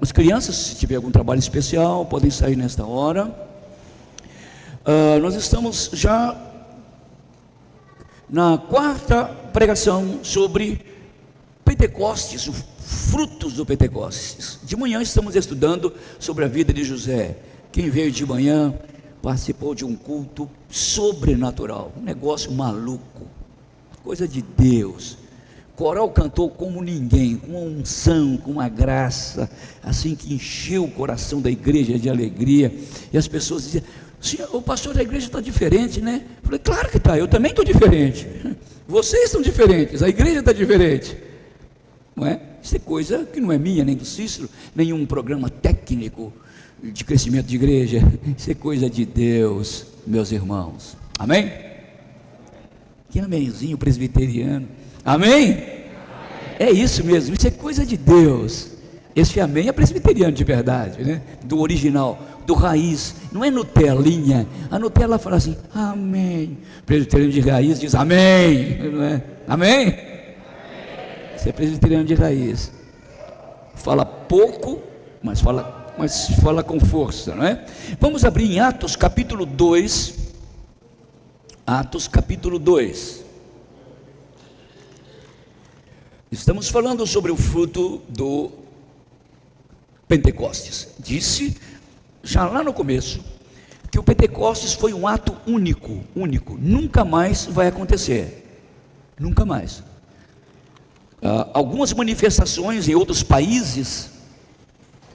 As crianças, se tiver algum trabalho especial, podem sair nesta hora. Nós estamos já na quarta pregação sobre Pentecostes, os frutos do Pentecostes. De manhã estamos estudando sobre a vida de José. Quem veio de manhã participou de um culto sobrenatural, um negócio maluco, coisa de Deus. O coral cantou como ninguém, com uma unção, com uma graça, assim que encheu o coração da igreja de alegria. E as pessoas diziam: o pastor da igreja está diferente, né? Eu falei: claro que está, eu também estou diferente. Vocês estão diferentes, a igreja está diferente, não é? Isso é coisa que não é minha, nem do Cícero, nenhum programa técnico de crescimento de igreja. Isso é coisa de Deus, meus irmãos. Amém? Que amenzinho presbiteriano. Amém? É isso mesmo, isso é coisa de Deus. Esse amém é presbiteriano de verdade, né? Do original, do raiz, não é Nutelinha. A Nutella fala assim: amém. O presbiteriano de raiz diz amém, não é? Amém? Você é presbiteriano de raiz. Fala pouco, mas fala com força, não é? Vamos abrir em Atos capítulo 2. Atos capítulo 2. Estamos falando sobre o fruto do Pentecostes. Disse já lá no começo que o Pentecostes foi um ato único, nunca mais vai acontecer, nunca mais. Algumas manifestações em outros países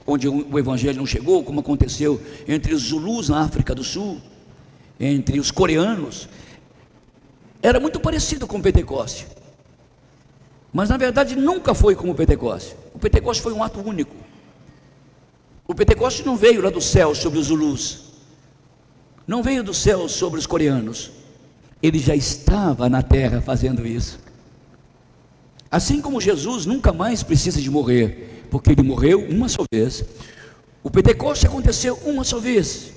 onde o evangelho não chegou, como aconteceu entre os Zulus na África do Sul, entre os coreanos, era muito parecido com o Pentecoste, mas na verdade nunca foi como o Pentecoste. O Pentecoste foi um ato único. O Pentecoste não veio lá do céu sobre os Zulus, não veio do céu sobre os coreanos, ele já estava na terra fazendo isso. Assim como Jesus nunca mais precisa de morrer, porque ele morreu uma só vez, o Pentecoste aconteceu uma só vez,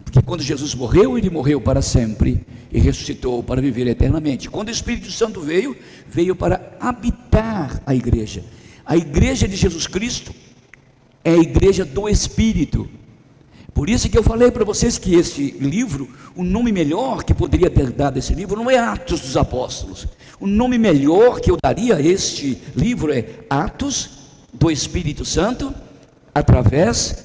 porque quando Jesus morreu, ele morreu para sempre e ressuscitou para viver eternamente. Quando o Espírito Santo veio para habitar a igreja. A igreja de Jesus Cristo é a igreja do Espírito. Por isso que eu falei para vocês que este livro, o nome melhor que poderia ter dado esse livro não é Atos dos Apóstolos. O nome melhor que eu daria a este livro é Atos do Espírito Santo através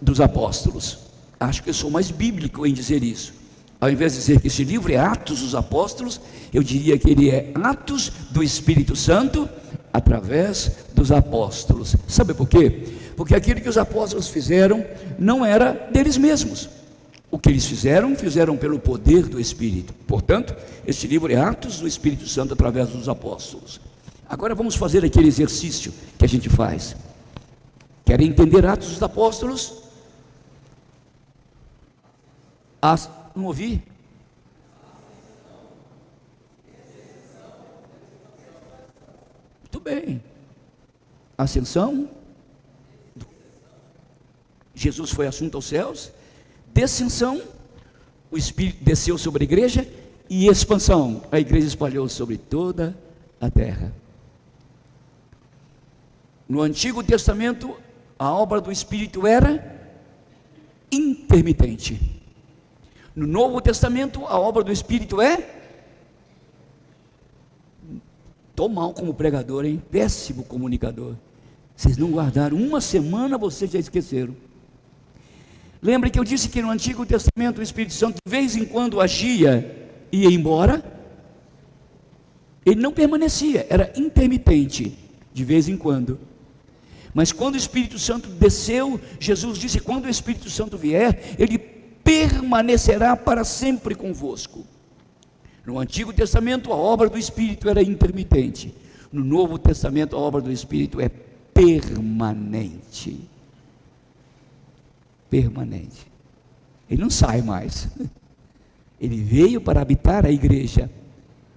dos apóstolos. Acho que eu sou mais bíblico em dizer isso. Ao invés de dizer que esse livro é Atos dos Apóstolos, eu diria que ele é Atos do Espírito Santo através dos apóstolos. Sabe por quê? Porque aquilo que os apóstolos fizeram não era deles mesmos. O que eles fizeram pelo poder do Espírito. Portanto, este livro é Atos do Espírito Santo através dos apóstolos. Agora vamos fazer aquele exercício que a gente faz. Querem entender Atos dos Apóstolos? Não ouvi? Muito bem. Ascensão. Jesus foi assunto aos céus. Descensão. O Espírito desceu sobre a igreja. E expansão. A igreja espalhou sobre toda a terra. No Antigo Testamento, a obra do Espírito era intermitente. No Novo Testamento, a obra do Espírito é... Estou mal como pregador, hein? Péssimo comunicador. Vocês não guardaram uma semana, vocês já esqueceram. Lembre que eu disse que no Antigo Testamento o Espírito Santo de vez em quando agia e ia embora. Ele não permanecia, era intermitente, de vez em quando. Mas quando o Espírito Santo desceu, Jesus disse: quando o Espírito Santo vier, ele permanecerá para sempre convosco. No Antigo Testamento a obra do Espírito era intermitente. No Novo Testamento a obra do Espírito é permanente. Permanente. Ele não sai mais. Ele veio para habitar a igreja,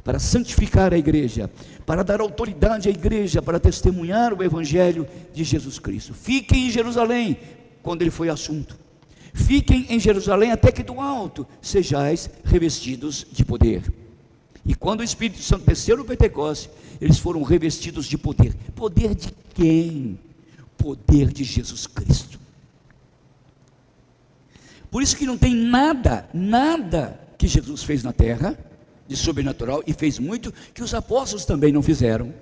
para santificar a igreja, para dar autoridade à igreja, para testemunhar o Evangelho de Jesus Cristo. Fiquem em Jerusalém, quando ele foi assunto. Fiquem em Jerusalém até que do alto sejais revestidos de poder. E quando o Espírito Santo desceu no Pentecostes, eles foram revestidos de poder. Poder de quem? poder de Jesus Cristo. Por isso que não tem nada que Jesus fez na terra de sobrenatural, e fez muito, que os apóstolos também não fizeram.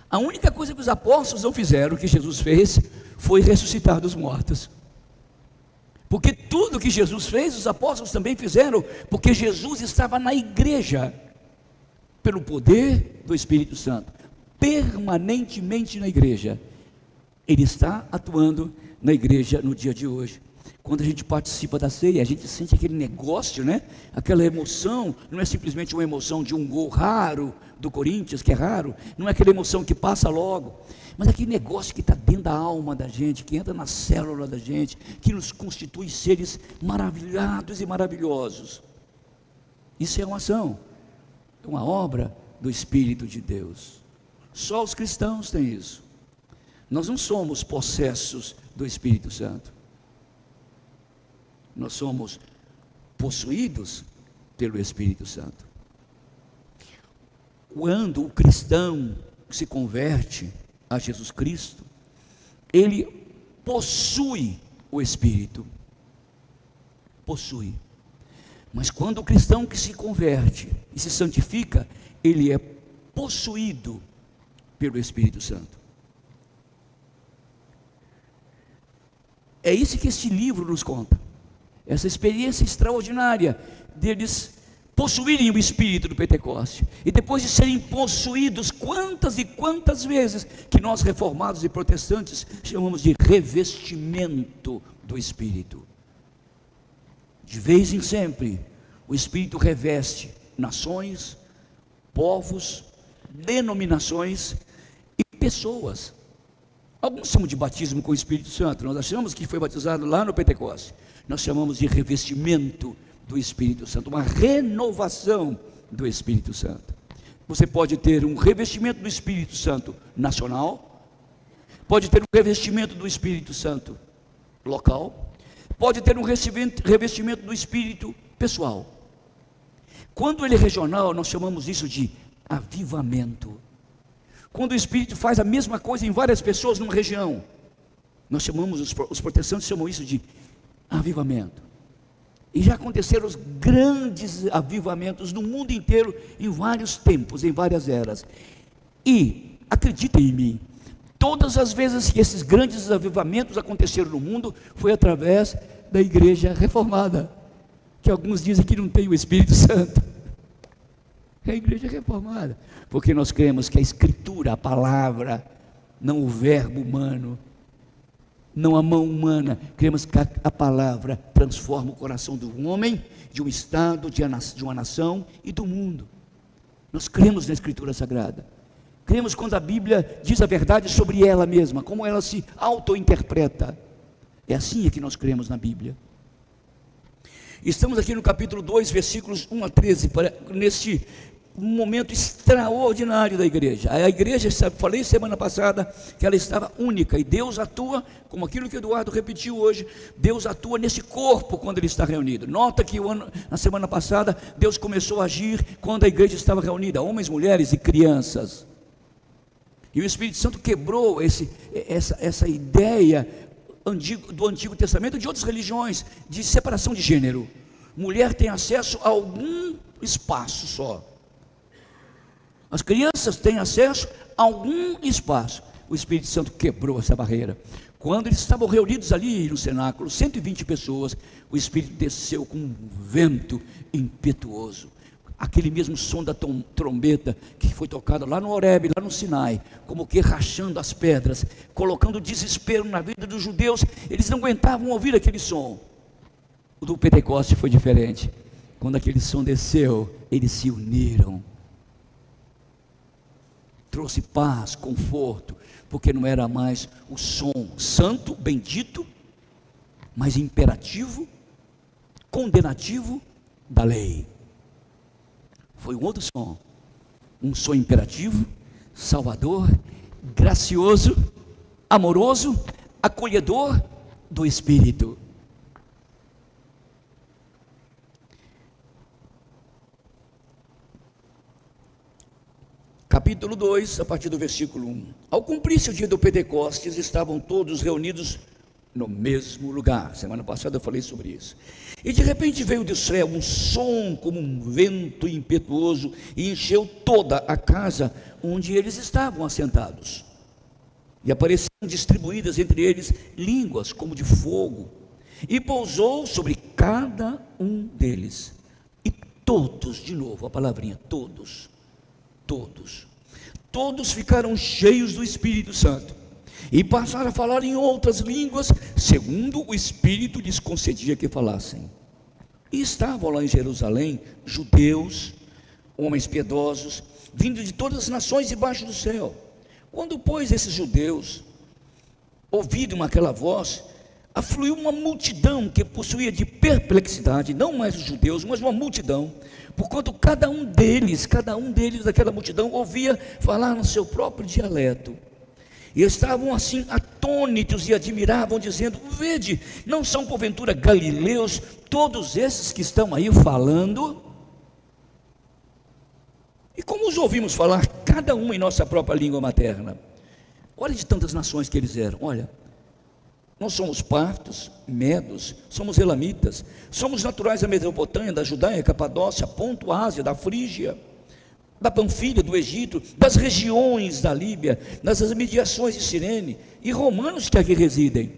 A única coisa que os apóstolos não fizeram, que Jesus fez, foi ressuscitar dos mortos. Porque tudo que Jesus fez, os apóstolos também fizeram, porque Jesus estava na igreja, pelo poder do Espírito Santo, permanentemente na igreja. Ele está atuando na igreja no dia de hoje. Quando a gente participa da ceia, a gente sente aquele negócio, né? Aquela emoção, não é simplesmente uma emoção de um gol raro do Corinthians, que é raro, não é aquela emoção que passa logo, mas aquele negócio que está dentro da alma da gente, que entra na célula da gente, que nos constitui seres maravilhados e maravilhosos. Isso é uma ação, é uma obra do Espírito de Deus. Só os cristãos têm isso. Nós não somos possessos do Espírito Santo. Nós somos possuídos pelo Espírito Santo. Quando o cristão se converte a Jesus Cristo, ele possui o Espírito. Possui. Mas quando o cristão que se converte e se santifica, ele é possuído pelo Espírito Santo. É isso que este livro nos conta. Essa experiência extraordinária deles possuírem o Espírito do Pentecoste, e depois de serem possuídos, quantas e quantas vezes que nós reformados e protestantes chamamos de revestimento do Espírito. De vez em sempre, o Espírito reveste nações, povos, denominações e pessoas. Alguns chamam de batismo com o Espírito Santo, nós achamos que foi batizado lá no Pentecoste. Nós chamamos de revestimento do Espírito Santo, uma renovação do Espírito Santo. Você pode ter um revestimento do Espírito Santo nacional, pode ter um revestimento do Espírito Santo local, pode ter um revestimento do Espírito pessoal. Quando ele é regional, nós chamamos isso de avivamento. Quando o Espírito faz a mesma coisa em várias pessoas numa região, nós chamamos, os protestantes chamam isso de avivamento. E já aconteceram os grandes avivamentos no mundo inteiro, em vários tempos, em várias eras. E, acreditem em mim, todas as vezes que esses grandes avivamentos aconteceram no mundo, foi através da igreja reformada, que alguns dizem que não tem o Espírito Santo. É a igreja reformada, porque nós cremos que a Escritura, a palavra, não o verbo humano, não a mão humana, cremos que a palavra transforma o coração do homem, de um estado, de uma nação e do mundo. Nós cremos na Escritura Sagrada, cremos quando a Bíblia diz a verdade sobre ela mesma, como ela se auto-interpreta. É assim que nós cremos na Bíblia. Estamos aqui no capítulo 2, versículos 1 a 13, neste momento extraordinário da igreja. A igreja, falei semana passada, que ela estava única, e Deus atua, como aquilo que o Eduardo repetiu hoje, Deus atua nesse corpo quando ele está reunido. Nota que na semana passada, Deus começou a agir quando a igreja estava reunida, homens, mulheres e crianças. E o Espírito Santo quebrou essa ideia do Antigo Testamento e de outras religiões, de separação de gênero. Mulher tem acesso a algum espaço só. As crianças têm acesso a algum espaço. O Espírito Santo quebrou essa barreira. Quando eles estavam reunidos ali no cenáculo, 120 pessoas, o Espírito desceu com um vento impetuoso. Aquele mesmo som da trombeta que foi tocado lá no Horebe, lá no Sinai, como que rachando as pedras, colocando desespero na vida dos judeus. Eles não aguentavam ouvir aquele som. O do Pentecoste foi diferente. Quando aquele som desceu, eles se uniram. Trouxe paz, conforto, porque não era mais o som santo, bendito, mas imperativo, condenativo da lei. Foi um outro som, um som imperativo, salvador, gracioso, amoroso, acolhedor do Espírito. capítulo 2, a partir do versículo 1. Ao cumprir-se o dia do Pentecostes, estavam todos reunidos no mesmo lugar. Semana passada eu falei sobre isso. E de repente veio do céu um som como um vento impetuoso e encheu toda a casa onde eles estavam assentados. E apareceram distribuídas entre eles línguas como de fogo, e pousou sobre cada um deles. E todos, de novo a palavrinha, todos ficaram cheios do Espírito Santo e passaram a falar em outras línguas, segundo o Espírito lhes concedia que falassem. E estavam lá em Jerusalém judeus, homens piedosos, vindos de todas as nações debaixo do céu. Quando, pois, esses judeus ouviram aquela voz, afluiu uma multidão que possuía de perplexidade, não mais os judeus, mas uma multidão, porquanto cada um deles daquela multidão ouvia falar no seu próprio dialeto. E estavam assim atônitos e admiravam, dizendo: vede, não são porventura galileus todos esses que estão aí falando? E como os ouvimos falar, cada um em nossa própria língua materna? Olha de tantas nações que eles eram. Olha, nós somos partos, medos, somos elamitas, somos naturais da Mesopotâmia, da Judéia, Capadócia, Ponto, Ásia, da Frígia, da Panfilha, do Egito, das regiões da Líbia, das imediações de Cirene, e romanos que aqui residem,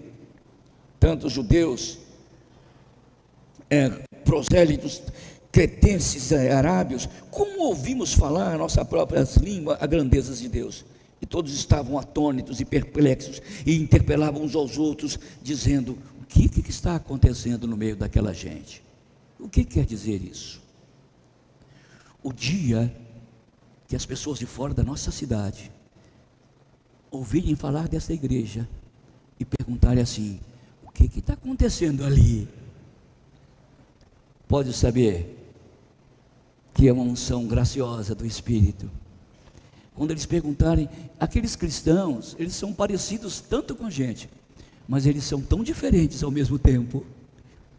tanto judeus, prosélitos, cretenses, arábios. Como ouvimos falar a nossa própria língua, a grandezas de Deus? E todos estavam atônitos e perplexos, e interpelavam uns aos outros, dizendo: o que está acontecendo no meio daquela gente? O que quer dizer isso? O dia que as pessoas de fora da nossa cidade ouvirem falar dessa igreja e perguntarem assim: o que está acontecendo ali? Pode saber que é uma unção graciosa do Espírito. Quando eles perguntarem, aqueles cristãos, eles são parecidos tanto com a gente, mas eles são tão diferentes ao mesmo tempo.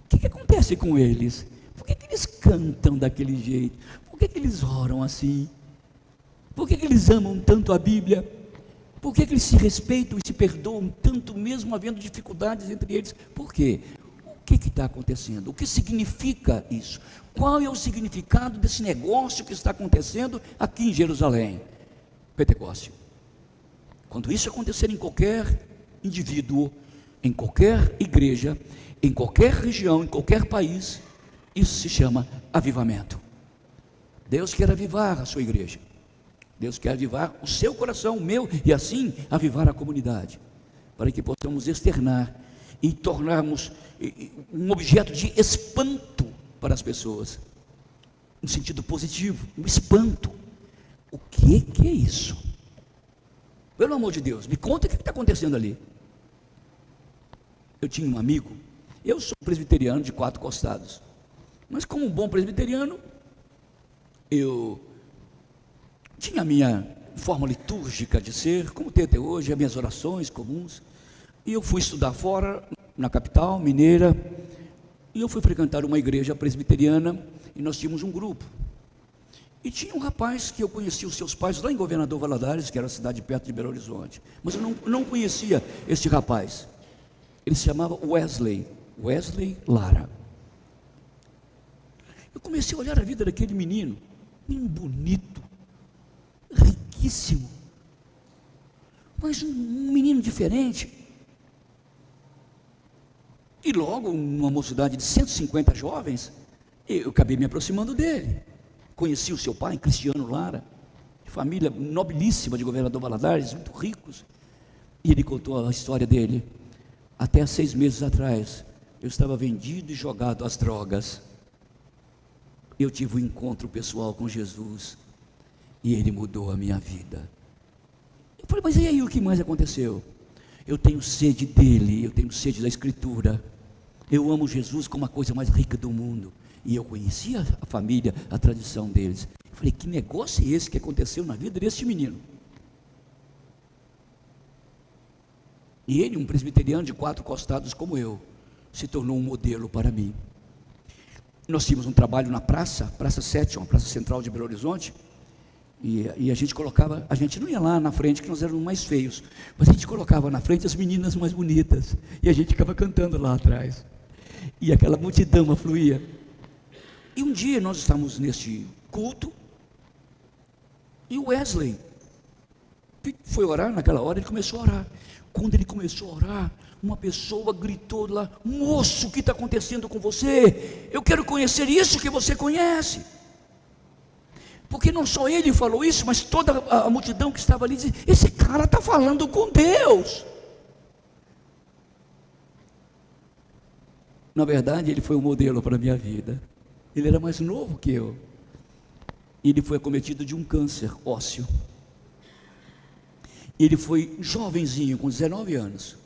O que acontece com eles? Por que eles cantam daquele jeito? Por que eles oram assim? Por que eles amam tanto a Bíblia? Por que eles se respeitam e se perdoam tanto, mesmo havendo dificuldades entre eles? Por quê? O que está acontecendo? O que significa isso? Qual é o significado desse negócio que está acontecendo aqui em Jerusalém? Pentecostes. Quando isso acontecer em qualquer indivíduo, em qualquer igreja, em qualquer região, em qualquer país, isso se chama avivamento. Deus quer avivar a sua igreja, Deus quer avivar o seu coração, o meu, e assim avivar a comunidade, para que possamos externar e tornarmos um objeto de espanto para as pessoas, no sentido positivo, um espanto. O que é isso? Pelo amor de Deus, me conta o que está acontecendo ali. Eu tinha um amigo, eu sou presbiteriano de 4 costados, mas como um bom presbiteriano, eu tinha a minha forma litúrgica de ser, como tem até hoje, as minhas orações comuns, e eu fui estudar fora, na capital mineira, e eu fui frequentar uma igreja presbiteriana, e nós tínhamos um grupo. E tinha um rapaz que eu conhecia os seus pais lá em Governador Valadares, que era a cidade perto de Belo Horizonte, mas eu não conhecia este rapaz. Ele se chamava Wesley Lara. Eu comecei a olhar a vida daquele menino bonito, riquíssimo, mas um menino diferente. E logo, numa mocidade de 150 jovens, eu acabei me aproximando dele. Conheci o seu pai, Cristiano Lara, de família nobilíssima de Governador Valadares, muito ricos. E ele contou a história dele. Até 6 meses atrás, eu estava vendido e jogado às drogas. Eu tive um encontro pessoal com Jesus, e ele mudou a minha vida. Eu falei: mas e aí, o que mais aconteceu? Eu tenho sede dele, eu tenho sede da Escritura. Eu amo Jesus como a coisa mais rica do mundo. E eu conhecia a família, a tradição deles. Eu falei: que negócio é esse que aconteceu na vida desse menino? E ele, um presbiteriano de 4 costados como eu, se tornou um modelo para mim. Nós tínhamos um trabalho na Praça 7, uma praça central de Belo Horizonte, E a gente colocava, a gente não ia lá na frente que nós éramos mais feios, mas a gente colocava na frente as meninas mais bonitas, e a gente ficava cantando lá atrás, e aquela multidão afluía. E um dia nós estávamos neste culto, e o Wesley foi orar. Naquela hora ele começou a orar. Quando ele começou a orar, uma pessoa gritou lá: moço, o que está acontecendo com você? Eu quero conhecer isso que você conhece. Porque não só ele falou isso, mas toda a multidão que estava ali dizia: esse cara está falando com Deus. Na verdade, ele foi um modelo para a minha vida. Ele era mais novo que eu. Ele foi acometido de um câncer ósseo. Ele foi jovenzinho, com 19 anos,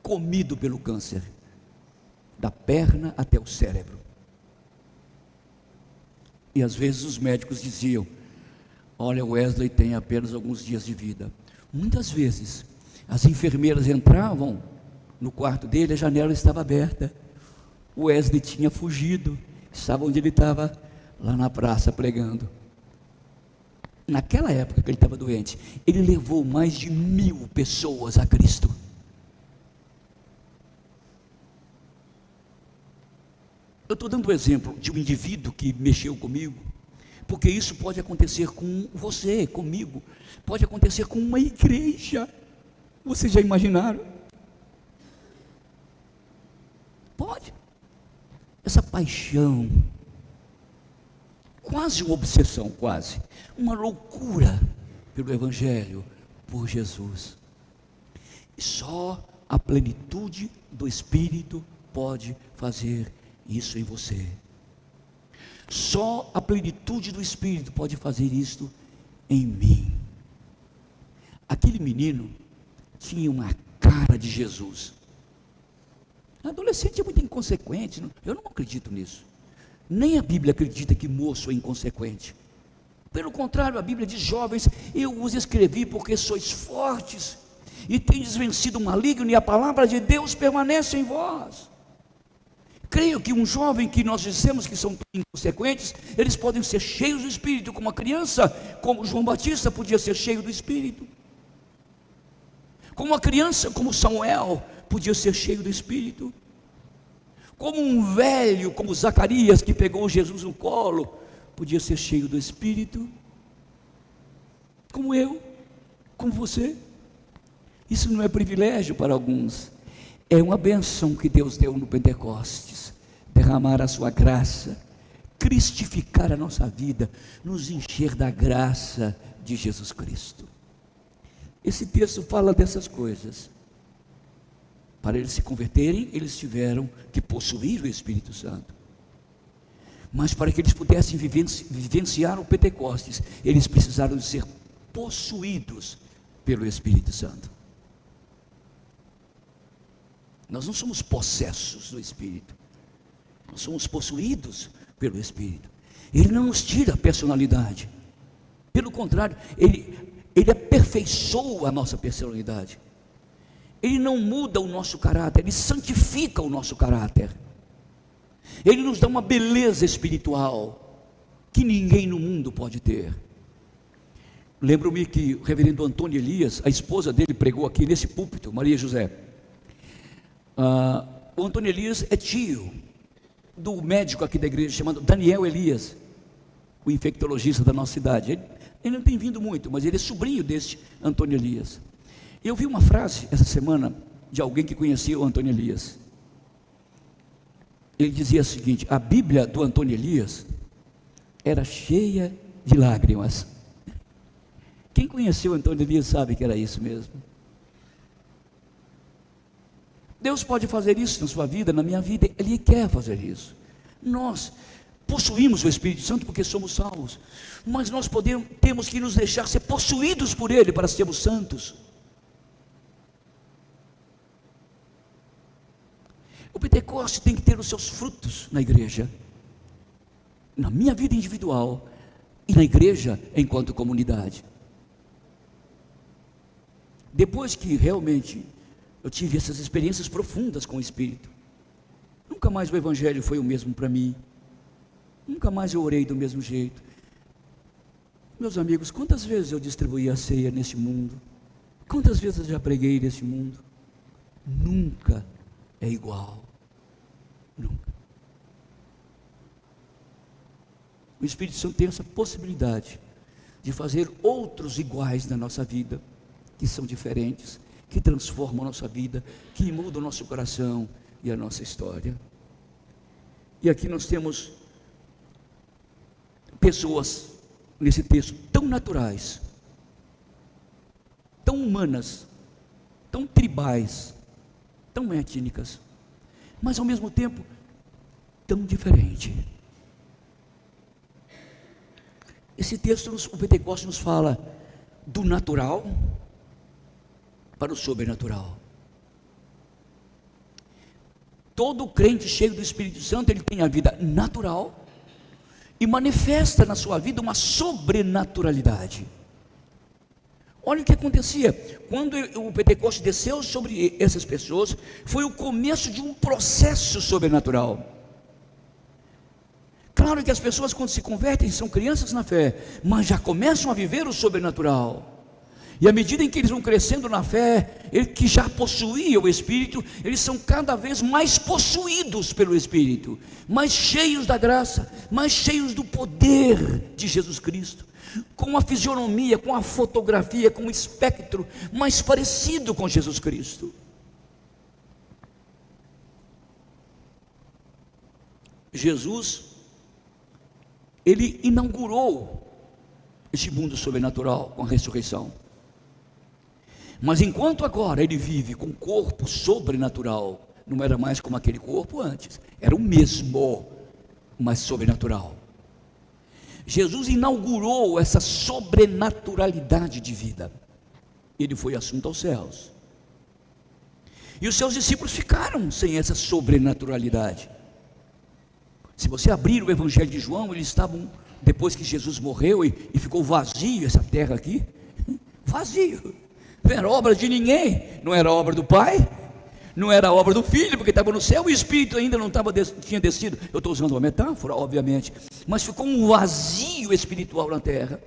comido pelo câncer, da perna até o cérebro. E às vezes os médicos diziam: olha, Wesley tem apenas alguns dias de vida. Muitas vezes as enfermeiras entravam no quarto dele, a janela estava aberta. O Wesley tinha fugido, estava onde ele estava, lá na praça pregando. Naquela época que ele estava doente, ele levou mais de 1000 pessoas a Cristo. Eu estou dando o exemplo de um indivíduo que mexeu comigo, porque isso pode acontecer com você, comigo, pode acontecer com uma igreja. Vocês já imaginaram? Pode. Essa paixão, quase uma obsessão, quase uma loucura pelo Evangelho, por Jesus. E só a plenitude do Espírito pode fazer isso em você. Só a plenitude do Espírito pode fazer isto em mim. Aquele menino tinha uma cara de Jesus. Adolescente é muito inconsequente. Eu não acredito nisso. Nem a Bíblia acredita que moço é inconsequente. Pelo contrário, a Bíblia diz: jovens, eu vos escrevi porque sois fortes e tendes vencido o maligno, e a palavra de Deus permanece em vós. Creio que um jovem que nós dissemos que são inconsequentes, eles podem ser cheios do Espírito, como a criança, como João Batista podia ser cheio do Espírito, como a criança, como Samuel, podia ser cheio do Espírito, como um velho, como Zacarias, que pegou Jesus no colo, podia ser cheio do Espírito, como eu, como você. Isso não é privilégio para alguns, é uma bênção que Deus deu no Pentecostes, derramar a sua graça, cristificar a nossa vida, nos encher da graça de Jesus Cristo. Esse texto fala dessas coisas. Para eles se converterem, eles tiveram que possuir o Espírito Santo. Mas para que eles pudessem vivenciar o Pentecostes, eles precisaram de ser possuídos pelo Espírito Santo. Nós não somos possessos do Espírito, nós somos possuídos pelo Espírito. Ele não nos tira a personalidade, pelo contrário, Ele aperfeiçoa a nossa personalidade. Ele não muda o nosso caráter, Ele santifica o nosso caráter. Ele nos dá uma beleza espiritual que ninguém no mundo pode ter. Lembro-me que o reverendo Antônio Elias, a esposa dele, pregou aqui nesse púlpito, Maria José. O Antônio Elias é tio do médico aqui da igreja, chamado Daniel Elias, o infectologista da nossa cidade. Ele não tem vindo muito, mas ele é sobrinho deste Antônio Elias. Eu vi uma frase essa semana de alguém que conhecia o Antônio Elias. Ele dizia o seguinte: a Bíblia do Antônio Elias era cheia de lágrimas. Quem conheceu o Antônio Elias sabe que era isso mesmo. Deus pode fazer isso na sua vida, na minha vida. Ele quer fazer isso. Nós possuímos o Espírito Santo porque somos salvos, mas nós temos que nos deixar ser possuídos por Ele para sermos santos. O Pentecostes tem que ter os seus frutos na igreja, na minha vida individual e na igreja enquanto comunidade. Depois que realmente eu tive essas experiências profundas com o Espírito, nunca mais o Evangelho foi o mesmo para mim, nunca mais eu orei do mesmo jeito. Meus amigos, quantas vezes eu distribuí a ceia nesse mundo? Quantas vezes eu já preguei nesse mundo? Nunca é igual. Nunca. O Espírito Santo tem essa possibilidade de fazer outros iguais na nossa vida, que são diferentes, que transformam a nossa vida, que mudam o nosso coração e a nossa história. E aqui nós temos pessoas nesse texto tão naturais, tão humanas, tão tribais, tão étnicas, mas ao mesmo tempo tão diferente. Esse texto, o Pentecostes nos fala do natural para o sobrenatural. Todo crente cheio do Espírito Santo, ele tem a vida natural e manifesta na sua vida uma sobrenaturalidade. Olha o que acontecia quando o Pentecostes desceu sobre essas pessoas. Foi o começo de um processo sobrenatural. Claro que as pessoas, quando se convertem, são crianças na fé, mas já começam a viver o sobrenatural. E à medida em que eles vão crescendo na fé, eles que já possuíam o Espírito, eles são cada vez mais possuídos pelo Espírito, mais cheios da graça, mais cheios do poder de Jesus Cristo, com a fisionomia, com a fotografia, com o espectro mais parecido com Jesus Cristo. Jesus, ele inaugurou esse mundo sobrenatural com a ressurreição. Mas enquanto agora ele vive com um corpo sobrenatural, não era mais como aquele corpo antes, era o mesmo, mas sobrenatural. Jesus inaugurou essa sobrenaturalidade de vida. Ele foi assunto aos céus. E os seus discípulos ficaram sem essa sobrenaturalidade. Se você abrir o Evangelho de João, eles estavam, depois que Jesus morreu e ficou vazio essa terra aqui, vazio. Não era obra de ninguém, não era obra do Pai, não era obra do Filho, porque estava no céu, e o Espírito ainda não tinha descido. Eu estou usando uma metáfora, obviamente, mas ficou um vazio espiritual na terra.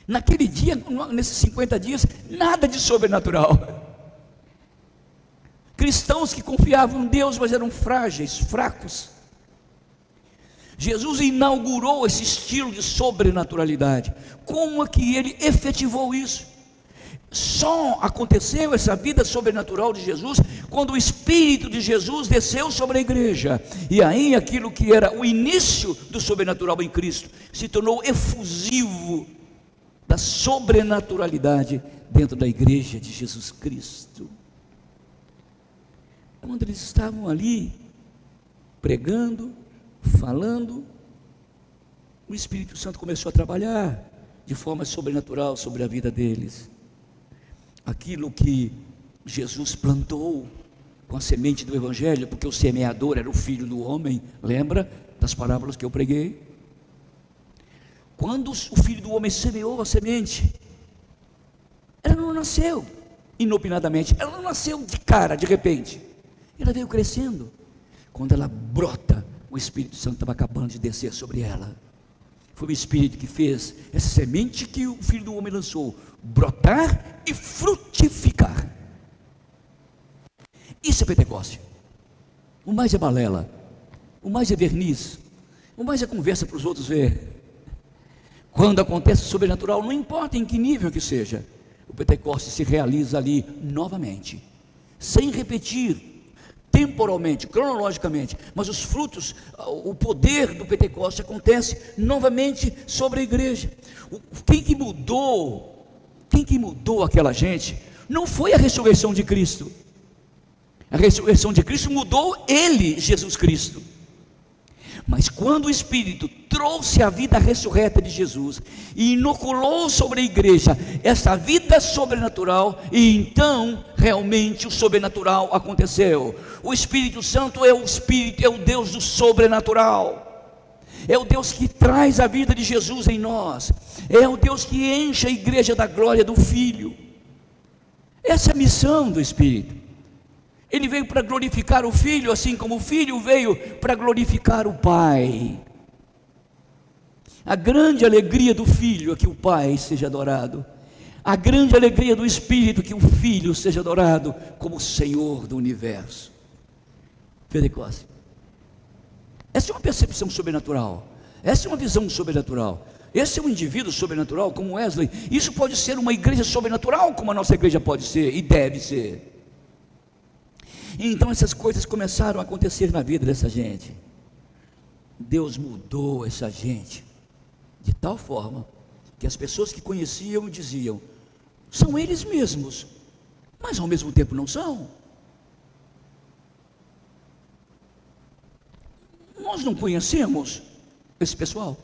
Naquele dia, nesses 50 dias, nada de sobrenatural. Cristãos que confiavam em Deus, mas eram frágeis, fracos. Jesus inaugurou esse estilo de sobrenaturalidade. Como é que ele efetivou isso? Só aconteceu essa vida sobrenatural de Jesus quando o Espírito de Jesus desceu sobre a igreja. E aí aquilo que era o início do sobrenatural em Cristo se tornou efusivo da sobrenaturalidade dentro da igreja de Jesus Cristo. Quando eles estavam ali pregando, falando, o Espírito Santo começou a trabalhar de forma sobrenatural sobre a vida deles. Aquilo que Jesus plantou com a semente do Evangelho, porque o semeador era o Filho do homem, lembra das parábolas que eu preguei? Quando o Filho do homem semeou a semente, ela não nasceu inopinadamente, ela não nasceu de cara, de repente, ela veio crescendo. Quando ela brota, o Espírito Santo estava acabando de descer sobre ela. Foi o Espírito que fez essa semente que o Filho do homem lançou brotar e frutificar. Isso é Pentecostes. O mais é balela, o mais é verniz, o mais é conversa para os outros ver. Quando acontece o sobrenatural, não importa em que nível que seja, o Pentecostes se realiza ali novamente, sem repetir temporalmente, cronologicamente, mas os frutos, o poder do Pentecostes acontece novamente sobre a igreja. Quem que mudou aquela gente não foi a ressurreição de Cristo. A ressurreição de Cristo mudou ele, Jesus Cristo. Mas quando o Espírito trouxe a vida ressurreta de Jesus e inoculou sobre a igreja essa vida sobrenatural, e então realmente o sobrenatural aconteceu. O Espírito Santo é o Espírito, é o Deus do sobrenatural, é o Deus que traz a vida de Jesus em nós, é o Deus que enche a igreja da glória do Filho. Essa é a missão do Espírito. Ele veio para glorificar o Filho, assim como o Filho veio para glorificar o Pai. A grande alegria do Filho é que o Pai seja adorado. A grande alegria do Espírito é que o Filho seja adorado como Senhor do universo. Pentecostes. Essa é uma percepção sobrenatural. Essa é uma visão sobrenatural. Esse é um indivíduo sobrenatural como Wesley. Isso pode ser uma igreja sobrenatural, como a nossa igreja pode ser e deve ser. E então essas coisas começaram a acontecer na vida dessa gente. Deus mudou essa gente de tal forma que as pessoas que conheciam diziam: são eles mesmos, mas ao mesmo tempo não são. Nós não conhecemos esse pessoal.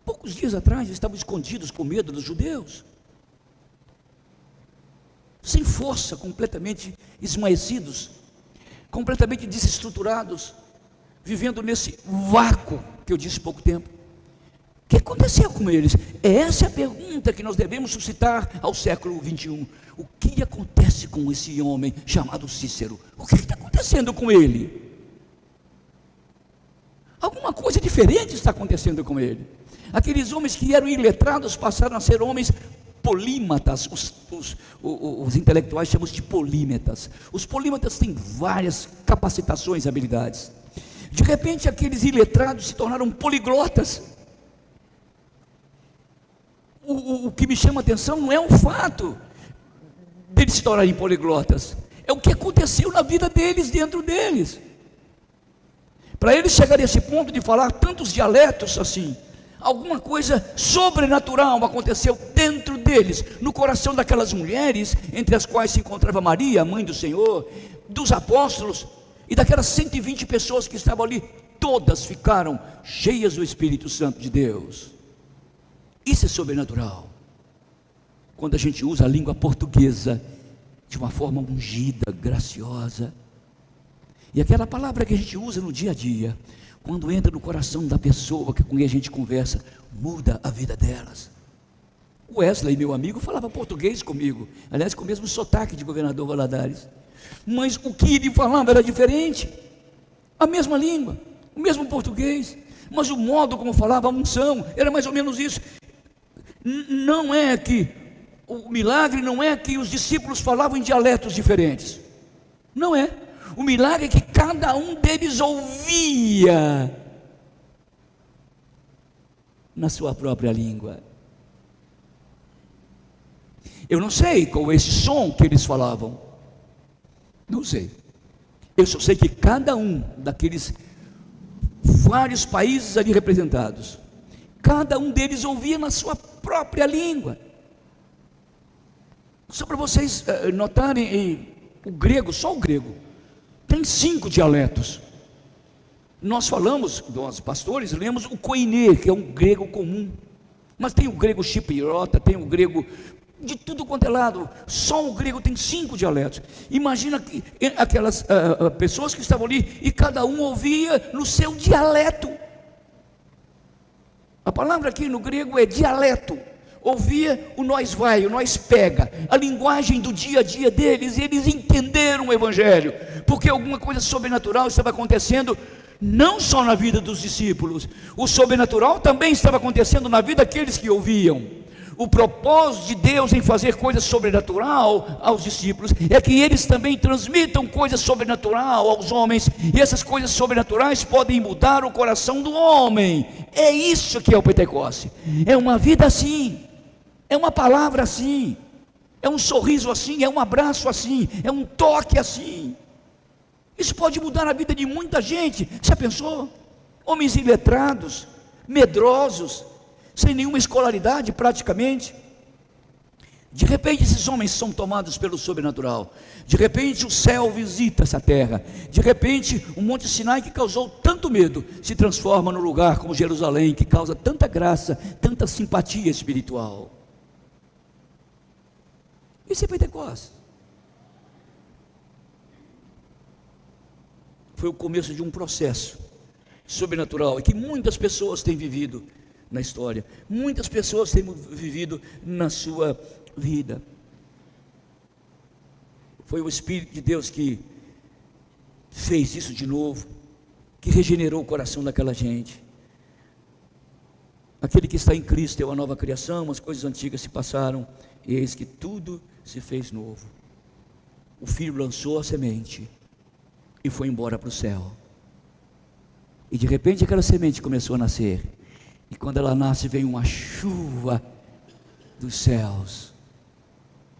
Poucos dias atrás estavam escondidos com medo dos judeus, sem força, completamente esmaecidos, completamente desestruturados, vivendo nesse vácuo que eu disse há pouco tempo. O que aconteceu com eles? Essa é a pergunta que nós devemos suscitar ao século 21. O que acontece com esse homem chamado Cícero? O que está acontecendo com ele? Alguma coisa diferente está acontecendo com ele. Aqueles homens que eram iletrados passaram a ser homens polímatas. Os intelectuais chamam de polímetas. Os polímatas têm várias capacitações e habilidades. De repente aqueles iletrados se tornaram poliglotas. O que me chama a atenção não é o fato deles se tornarem poliglotas, é o que aconteceu na vida deles, dentro deles. Para eles chegarem a esse ponto de falar tantos dialetos assim, alguma coisa sobrenatural aconteceu dentro deles, no coração daquelas mulheres, entre as quais se encontrava Maria, mãe do Senhor, dos apóstolos, e daquelas 120 pessoas que estavam ali, todas ficaram cheias do Espírito Santo de Deus. Isso é sobrenatural, quando a gente usa a língua portuguesa de uma forma ungida, graciosa. E aquela palavra que a gente usa no dia a dia, quando entra no coração da pessoa com quem a gente conversa, muda a vida delas. O Wesley, meu amigo, falava português comigo, aliás, com o mesmo sotaque de Governador Valadares, mas o que ele falava era diferente. A mesma língua, o mesmo português, mas o modo como falava, a unção, era mais ou menos isso. Não é que o milagre não é que os discípulos falavam em dialetos diferentes, não é. O milagre é que cada um deles ouvia na sua própria língua. Eu não sei qual é esse som que eles falavam, não sei. Eu só sei que cada um daqueles vários países ali representados, cada um deles ouvia na sua própria língua. Só para vocês notarem, o grego, só o grego, tem 5 dialetos. Nós falamos, nós pastores, lemos o koiné, que é um grego comum, mas tem o grego chipriota, tem o grego de tudo quanto é lado. Só o grego tem 5 dialetos. Imagina que aquelas pessoas que estavam ali, e cada um ouvia no seu dialeto. A palavra aqui no grego é dialeto. Ouvia o nós vai, o nós pega, a linguagem do dia a dia deles, e eles entenderam o Evangelho, porque alguma coisa sobrenatural estava acontecendo, não só na vida dos discípulos, o sobrenatural também estava acontecendo na vida daqueles que ouviam. O propósito de Deus em fazer coisa sobrenatural aos discípulos é que eles também transmitam coisa sobrenatural aos homens, e essas coisas sobrenaturais podem mudar o coração do homem. É isso que é o Pentecoste, é uma vida assim, é uma palavra assim, é um sorriso assim, é um abraço assim, é um toque assim. Isso pode mudar a vida de muita gente. Já pensou? Homens iletrados, medrosos, sem nenhuma escolaridade praticamente, de repente esses homens são tomados pelo sobrenatural. De repente o céu visita essa terra. De repente o Monte Sinai, que causou tanto medo, se transforma num lugar como Jerusalém, que causa tanta graça, tanta simpatia espiritual. Isso é Pentecostes. Foi o começo de um processo sobrenatural, e que muitas pessoas têm vivido na história, muitas pessoas têm vivido na sua vida. Foi o Espírito de Deus que fez isso de novo. que regenerou o coração daquela gente. Aquele que está em Cristo é uma nova criação, as coisas antigas se passaram, e eis que tudo se fez novo. O filho lançou a semente e foi embora para o céu. E de repente aquela semente começou a nascer. E quando ela nasce, vem uma chuva dos céus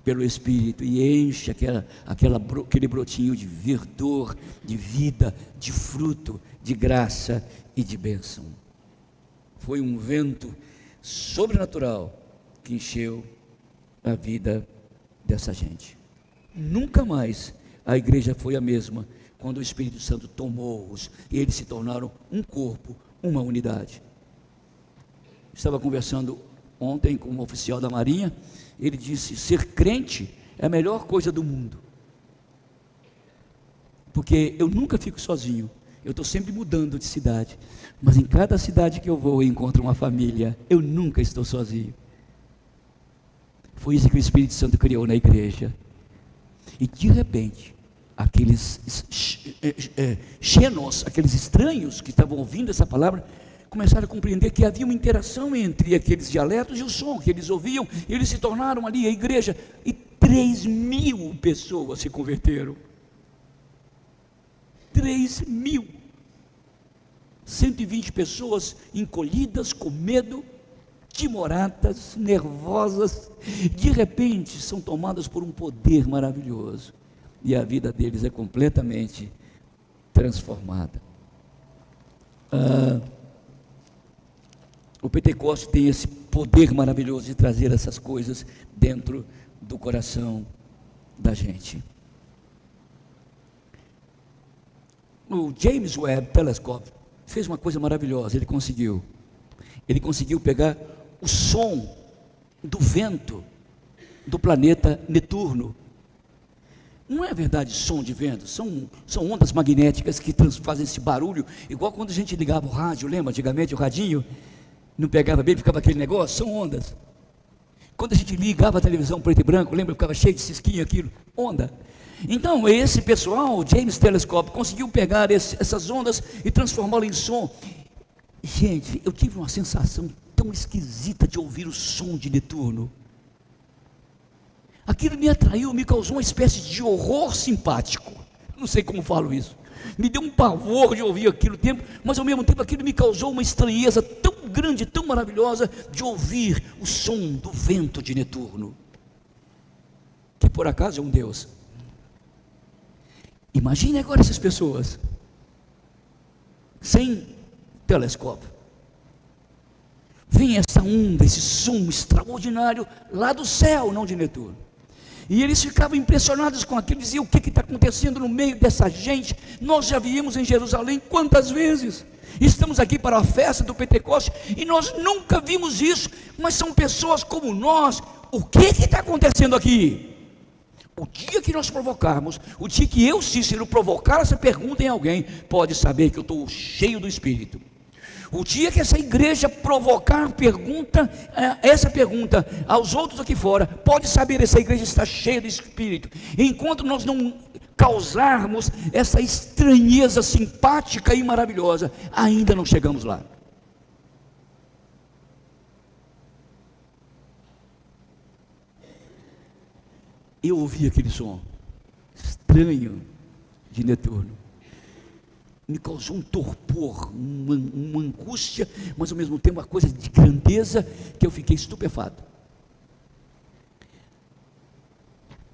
pelo Espírito e enche aquele brotinho de verdor, de vida, de fruto, de graça e de bênção. Foi um vento sobrenatural que encheu a vida dessa gente. Nunca mais a igreja foi a mesma quando o Espírito Santo tomou-os e eles se tornaram um corpo, uma unidade. Estava conversando ontem com um oficial da Marinha. Ele disse: ser crente é a melhor coisa do mundo, porque eu nunca fico sozinho, eu estou sempre mudando de cidade, mas em cada cidade que eu vou eu encontro uma família, eu nunca estou sozinho. Foi isso que o Espírito Santo criou na igreja. E de repente, aqueles xenos, aqueles estranhos que estavam ouvindo essa palavra, começaram a compreender que havia uma interação entre aqueles dialetos e o som que eles ouviam, e eles se tornaram ali a igreja, e 3.000 pessoas se converteram. 3.000. 120 pessoas encolhidas, com medo, timoratas, nervosas, de repente são tomadas por um poder maravilhoso, e a vida deles é completamente transformada. O Pentecostes tem esse poder maravilhoso de trazer essas coisas dentro do coração da gente. O James Webb Telescope fez uma coisa maravilhosa. Ele conseguiu pegar o som do vento do planeta Netuno. Não é verdade som de vento, são ondas magnéticas que fazem esse barulho, igual quando a gente ligava o rádio, lembra? Antigamente o radinho não pegava bem, ficava aquele negócio, são ondas. Quando a gente ligava a televisão preto e branco, lembra? Ficava cheio de cisquinho aquilo, onda. Então esse pessoal, o James Telescope, conseguiu pegar essas ondas e transformá-las em som. Gente, eu tive uma sensação tão esquisita de ouvir o som de Netuno. Aquilo me atraiu, me causou uma espécie de horror simpático. Não sei como falo isso. Me deu um pavor de ouvir aquilo tempo, mas ao mesmo tempo aquilo me causou uma estranheza tão grande, tão maravilhosa, de ouvir o som do vento de Netuno, que por acaso é um Deus. Imagine agora essas pessoas sem telescópio. Vem essa onda, esse som extraordinário lá do céu, não de Netuno. E eles ficavam impressionados com aquilo, diziam: o que está acontecendo no meio dessa gente? Nós já viemos em Jerusalém quantas vezes? Estamos aqui para a festa do Pentecostes e nós nunca vimos isso, mas são pessoas como nós. O que está acontecendo aqui? O dia que nós provocarmos, o dia que eu, Cícero, provocar essa pergunta em alguém, pode saber que eu estou cheio do Espírito. O dia que essa igreja provocar essa pergunta aos outros aqui fora, pode saber, essa igreja está cheia do Espírito. Enquanto nós não causarmos essa estranheza simpática e maravilhosa, ainda não chegamos lá. Eu ouvi aquele som estranho de Netuno. Me causou um torpor, uma angústia, mas ao mesmo tempo uma coisa de grandeza, que eu fiquei estupefato.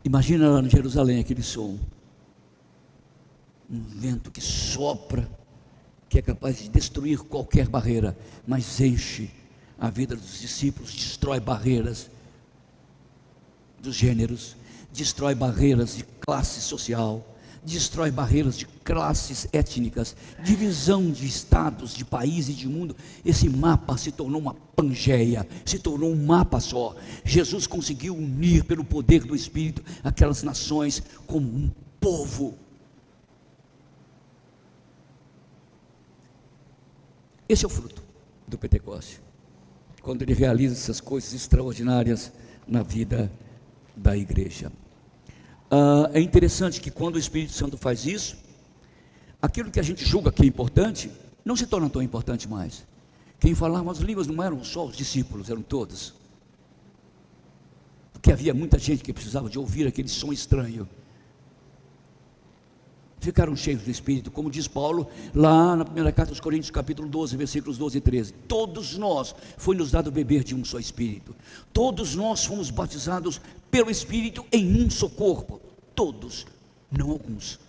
Imagina lá no Jerusalém aquele som, um vento que sopra, que é capaz de destruir qualquer barreira, mas enche a vida dos discípulos, destrói barreiras dos gêneros, destrói barreiras de classe social, destrói barreiras de classes étnicas, divisão de estados, de país e de mundo. Esse mapa se tornou uma pangeia, se tornou um mapa só. Jesus conseguiu unir pelo poder do Espírito aquelas nações como um povo. Esse é o fruto do Pentecostes, quando ele realiza essas coisas extraordinárias na vida da igreja. É interessante que quando o Espírito Santo faz isso, aquilo que a gente julga que é importante, não se torna tão importante mais. Quem falava as línguas não eram só os discípulos, eram todos. Porque havia muita gente que precisava de ouvir aquele som estranho. Ficaram cheios do Espírito, como diz Paulo, lá na primeira carta aos Coríntios, capítulo 12, versículos 12 e 13. Todos nós, foi-nos dado beber de um só Espírito. Todos nós fomos batizados pelo Espírito em um só corpo. Todos, não alguns.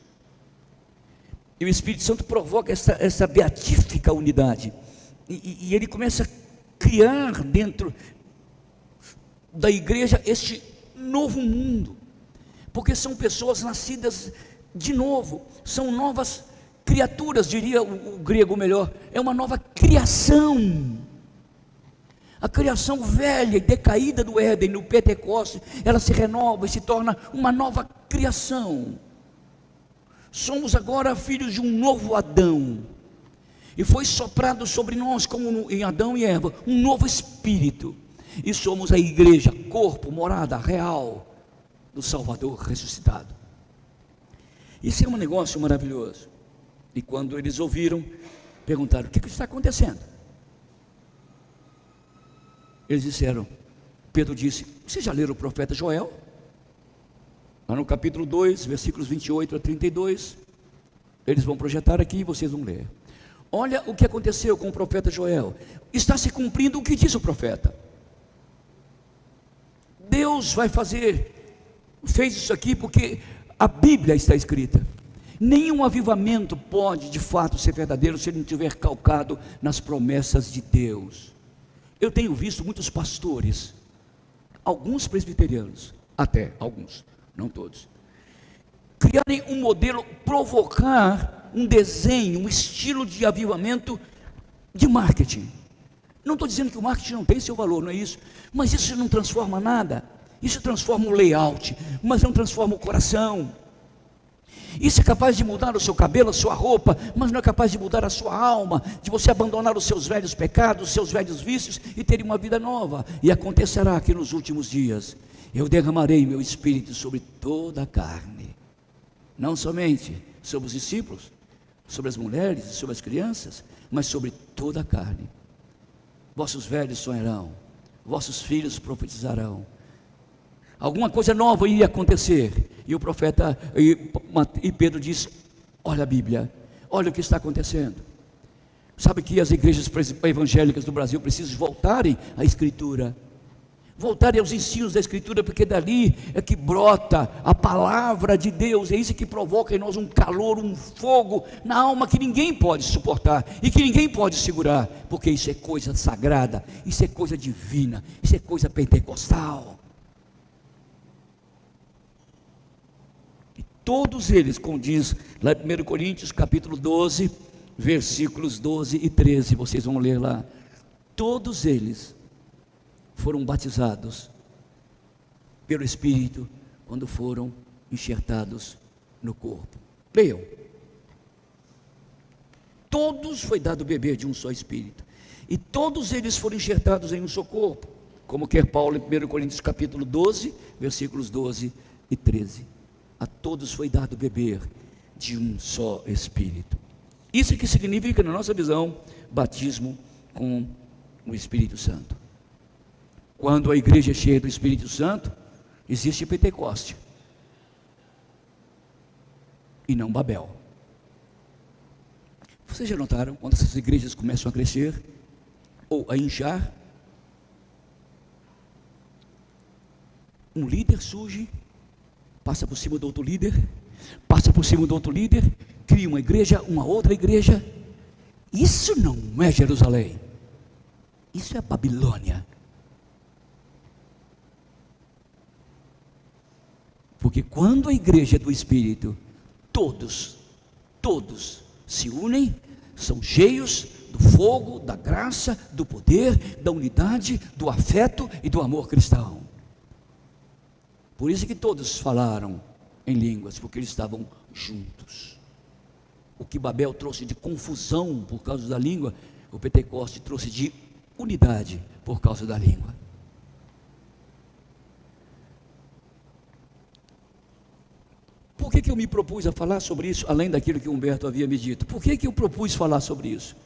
E o Espírito Santo provoca essa beatífica unidade. E ele começa a criar dentro da igreja este novo mundo. Porque são pessoas nascidas de novo, são novas criaturas, diria o grego melhor, é uma nova criação. A criação velha e decaída do Éden, no Pentecostes, ela se renova e se torna uma nova criação. Somos agora filhos de um novo Adão, e foi soprado sobre nós, como em Adão e Eva, um novo Espírito, e somos a igreja, corpo, morada real do Salvador ressuscitado. Isso é um negócio maravilhoso. E quando eles ouviram, perguntaram: o que está acontecendo? Eles disseram, Pedro disse: vocês já leram o profeta Joel? Lá no capítulo 2, versículos 28 a 32. Eles vão projetar aqui e vocês vão ler. Olha o que aconteceu com o profeta Joel. Está se cumprindo o que diz o profeta. Deus vai fez isso aqui porque a Bíblia está escrita. Nenhum avivamento pode de fato ser verdadeiro se ele não estiver calcado nas promessas de Deus. Eu tenho visto muitos pastores, alguns presbiterianos, até alguns, não todos, criarem um modelo, provocar um desenho, um estilo de avivamento de marketing. Não estou dizendo que o marketing não tem seu valor, não é isso, mas isso não transforma nada. Isso transforma o layout, mas não transforma o coração. Isso é capaz de mudar o seu cabelo, a sua roupa, mas não é capaz de mudar a sua alma, de você abandonar os seus velhos pecados, os seus velhos vícios e ter uma vida nova. E acontecerá que nos últimos dias eu derramarei meu Espírito sobre toda a carne, não somente sobre os discípulos, sobre as mulheres, sobre as crianças, mas sobre toda a carne. Vossos velhos sonharão, vossos filhos profetizarão. Alguma coisa nova iria acontecer. E o profeta, e Pedro diz: olha a Bíblia, olha o que está acontecendo. Sabe que as igrejas evangélicas do Brasil precisam voltarem à Escritura, voltarem aos ensinos da Escritura, porque dali é que brota a palavra de Deus. É isso que provoca em nós um calor, um fogo na alma que ninguém pode suportar e que ninguém pode segurar, porque isso é coisa sagrada, isso é coisa divina, isso é coisa pentecostal. Todos eles, como diz lá em 1 Coríntios capítulo 12, versículos 12 e 13, vocês vão ler lá. Todos eles foram batizados pelo Espírito quando foram enxertados no corpo. Leiam. Todos foi dado beber de um só Espírito, e todos eles foram enxertados em um só corpo, como quer Paulo em 1 Coríntios capítulo 12, versículos 12 e 13. A todos foi dado beber de um só Espírito. Isso que significa, na nossa visão, batismo com o Espírito Santo. Quando a igreja é cheia do Espírito Santo, existe Pentecoste e não Babel. Vocês já notaram, quando essas igrejas começam a crescer ou a inchar, um líder surge, passa por cima do outro líder, passa por cima do outro líder, cria uma igreja, uma outra igreja. Isso não é Jerusalém, isso é Babilônia. Porque quando a igreja é do Espírito, todos se unem, são cheios do fogo, da graça, do poder, da unidade, do afeto e do amor cristão. Por isso que todos falaram em línguas, porque eles estavam juntos. O que Babel trouxe de confusão por causa da língua, o Pentecoste trouxe de unidade por causa da língua. por que eu me propus a falar sobre isso, além daquilo que Humberto havia me dito? Por que eu propus falar sobre isso?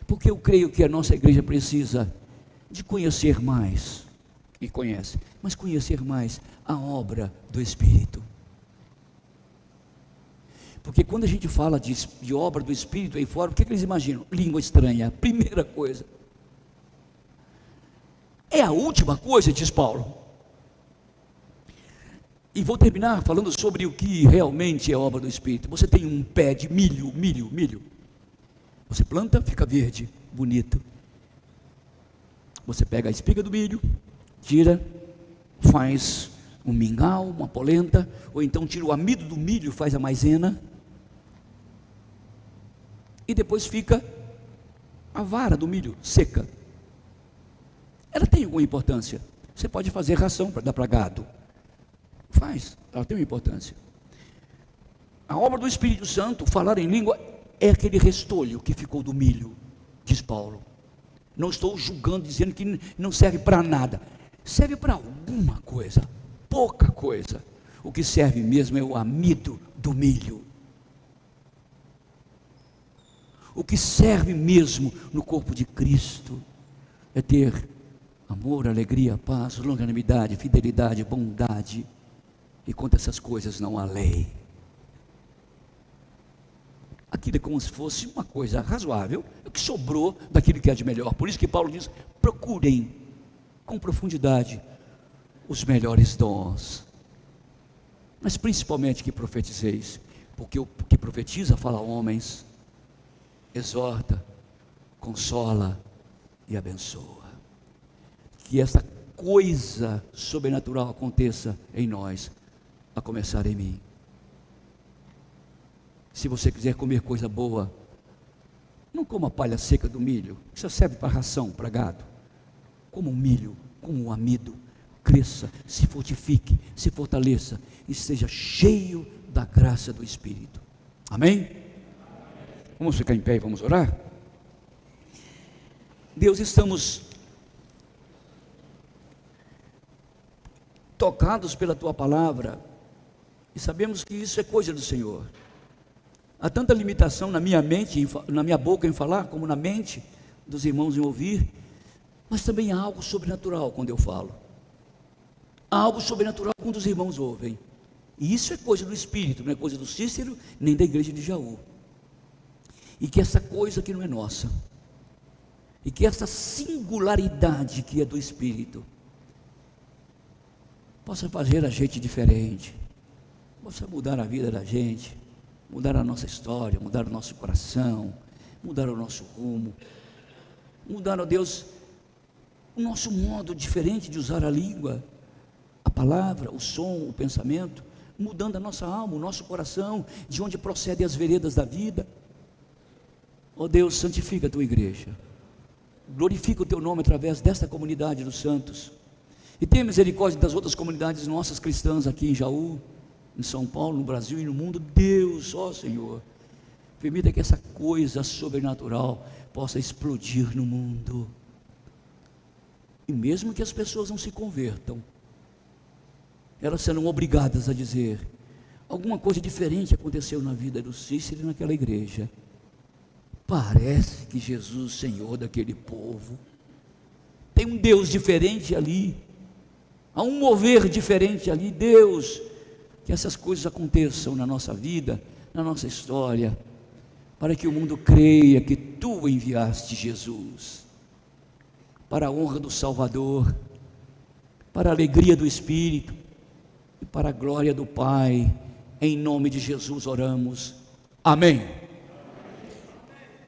Porque eu creio que a nossa igreja precisa de conhecer mais, e conhece, mas conhecer mais a obra do Espírito. Porque quando a gente fala de obra do Espírito aí fora, o que eles imaginam? Língua estranha, primeira coisa. É a última coisa, diz Paulo. E vou terminar falando sobre o que realmente é obra do Espírito. Você tem um pé de milho. Você planta, fica verde, bonito. Você pega a espiga do milho, tira, faz um mingau, uma polenta, ou então tira o amido do milho, faz a maisena, e depois fica a vara do milho seca. Ela tem alguma importância. Você pode fazer ração para dar para gado. Faz, ela tem uma importância. A obra do Espírito Santo, falar em língua, é aquele restolho que ficou do milho, diz Paulo. Não estou julgando, dizendo que não serve para nada. Serve para alguma coisa, pouca coisa. O que serve mesmo é o amido do milho. O que serve mesmo no corpo de Cristo é ter amor, alegria, paz, longanimidade, fidelidade, bondade. E contra essas coisas não há lei. Aquilo é como se fosse uma coisa razoável, o que sobrou daquilo que é de melhor. Por isso que Paulo diz: procurem com profundidade os melhores dons, mas principalmente que profetizeis, porque o que profetiza fala a homens, exorta, consola e abençoa. Que essa coisa sobrenatural aconteça em nós, a começar em mim. Se você quiser comer coisa boa, não coma a palha seca do milho, isso serve para ração, para gado. Como um milho, como um amido, cresça, se fortifique, se fortaleça e seja cheio da graça do Espírito. Amém? Vamos ficar em pé e vamos orar? Deus, estamos tocados pela Tua palavra e sabemos que isso é coisa do Senhor. Há tanta limitação na minha mente, na minha boca em falar, como na mente dos irmãos em ouvir, mas também há algo sobrenatural quando eu falo. Há algo sobrenatural quando os irmãos ouvem. E isso é coisa do Espírito, não é coisa do Cícero, nem da igreja de Jaú. E que essa coisa que não é nossa, e que essa singularidade que é do Espírito, possa fazer a gente diferente, possa mudar a vida da gente, mudar a nossa história, mudar o nosso coração, mudar o nosso rumo, mudar, ó Deus, o nosso modo diferente de usar a língua, a palavra, o som, o pensamento, mudando a nossa alma, o nosso coração, de onde procedem as veredas da vida. Ó Deus, santifica a Tua igreja, glorifica o Teu nome através desta comunidade dos santos, e tenha misericórdia das outras comunidades nossas cristãs aqui em Jaú, em São Paulo, no Brasil e no mundo. Deus, ó Senhor, permita que essa coisa sobrenatural possa explodir no mundo, e mesmo que as pessoas não se convertam, elas serão obrigadas a dizer: alguma coisa diferente aconteceu na vida do Cícero e naquela igreja. Parece que Jesus, Senhor daquele povo, tem um Deus diferente ali, há um mover diferente ali. Deus, que essas coisas aconteçam na nossa vida, na nossa história, para que o mundo creia que Tu enviaste Jesus, para a honra do Salvador, para a alegria do Espírito e para a glória do Pai. Em nome de Jesus oramos, amém.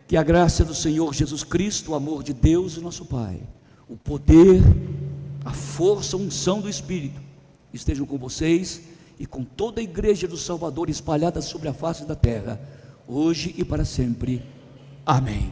Que a graça do Senhor Jesus Cristo, o amor de Deus, o nosso Pai, o poder, a força, a unção do Espírito estejam com vocês e com toda a igreja do Salvador espalhada sobre a face da terra, hoje e para sempre. Amém.